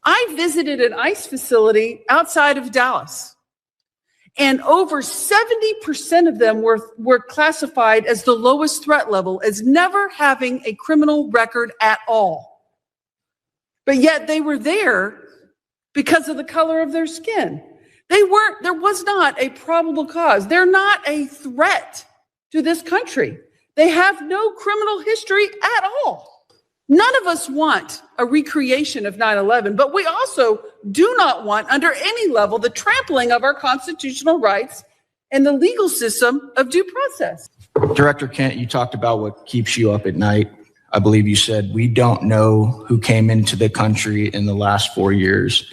I visited an ICE facility outside of Dallas, and over 70% of them were classified as the lowest threat level, as never having a criminal record at all. But yet they were there because of the color of their skin. There was not a probable cause. They're not a threat to this country. They have no criminal history at all. None of us want a recreation of 9/11, but we also do not want, under any level, the trampling of our constitutional rights and the legal system of due process. Director Kent, you talked about what keeps you up at night. I believe you said, we don't know who came into the country in the last 4 years.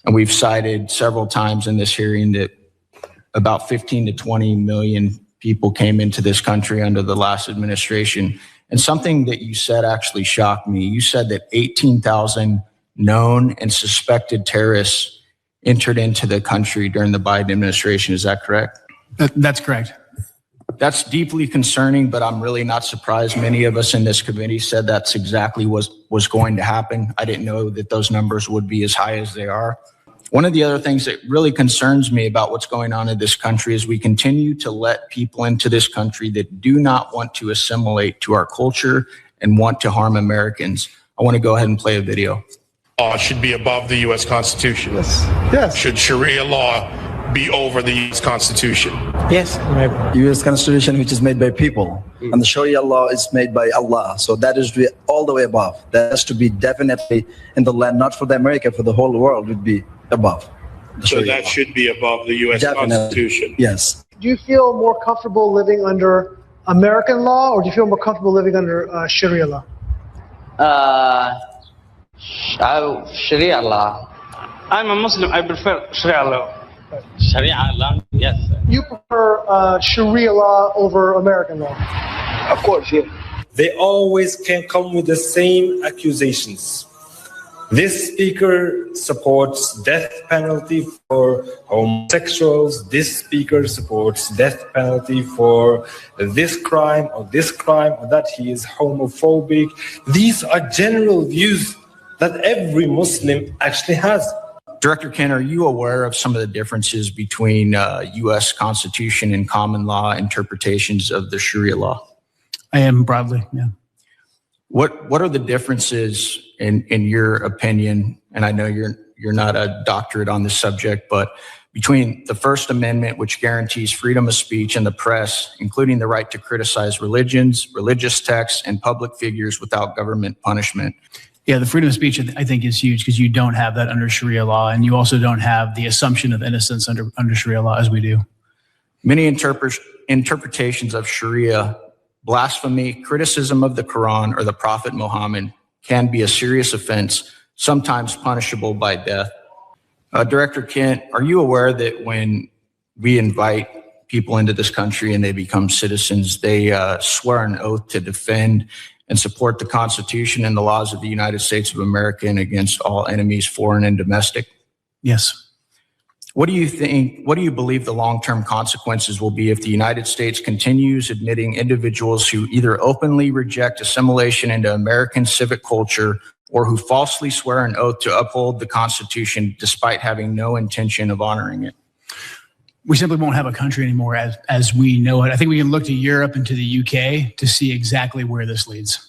And we've cited several times in this hearing that about 15 to 20 million people came into this country under the last administration. And something that you said actually shocked me. You said that 18,000 known and suspected terrorists entered into the country during the Biden administration. Is that correct? That's correct. That's deeply concerning, but I'm really not surprised. Many of us in this committee said that's exactly what was going to happen. I didn't know that those numbers would be as high as they are. One of the other things that really concerns me about what's going on in this country is we continue to let people into this country that do not want to assimilate to our culture and want to harm Americans. I want to go ahead and play a video. Law should be above the U.S. Constitution. Yes. Should Sharia law be over the U.S. Constitution? Yes. U.S. Constitution, which is made by people, and the Sharia law is made by Allah. So that is all the way above. That has to be definitely in the land, not for the America, for the whole world would be above. So that should be above the U.S. Constitution. Yes. Do you feel more comfortable living under American law, or do you feel more comfortable living under Sharia law? Sharia law. I'm a Muslim. I prefer Sharia law. Sharia law, yes. You prefer Sharia law over American law? Of course, yeah. They always can come with the same accusations. This speaker supports death penalty for homosexuals. This speaker supports death penalty for this crime or that he is homophobic. These are general views that every Muslim actually has. Director Kent, are you aware of some of the differences between U.S. Constitution and common law interpretations of the Sharia law? I am broadly, yeah. What are the differences in your opinion? And I know you're not a doctorate on this subject, but between the First Amendment, which guarantees freedom of speech and the press, including the right to criticize religions, religious texts, and public figures without government punishment. Yeah, the freedom of speech, I think, is huge because you don't have that under Sharia law, and you also don't have the assumption of innocence under Sharia law as we do. Many interpretations of Sharia, blasphemy, criticism of the Quran or the Prophet Muhammad can be a serious offense, sometimes punishable by death. Director Kent, are you aware that when we invite people into this country and they become citizens, they swear an oath to defend and support the Constitution and the laws of the United States of America and against all enemies, foreign and domestic? Yes. What do you believe the long-term consequences will be if the United States continues admitting individuals who either openly reject assimilation into American civic culture or who falsely swear an oath to uphold the Constitution despite having no intention of honoring it? We simply won't have a country anymore as we know it. I think we can look to Europe and to the UK to see exactly where this leads.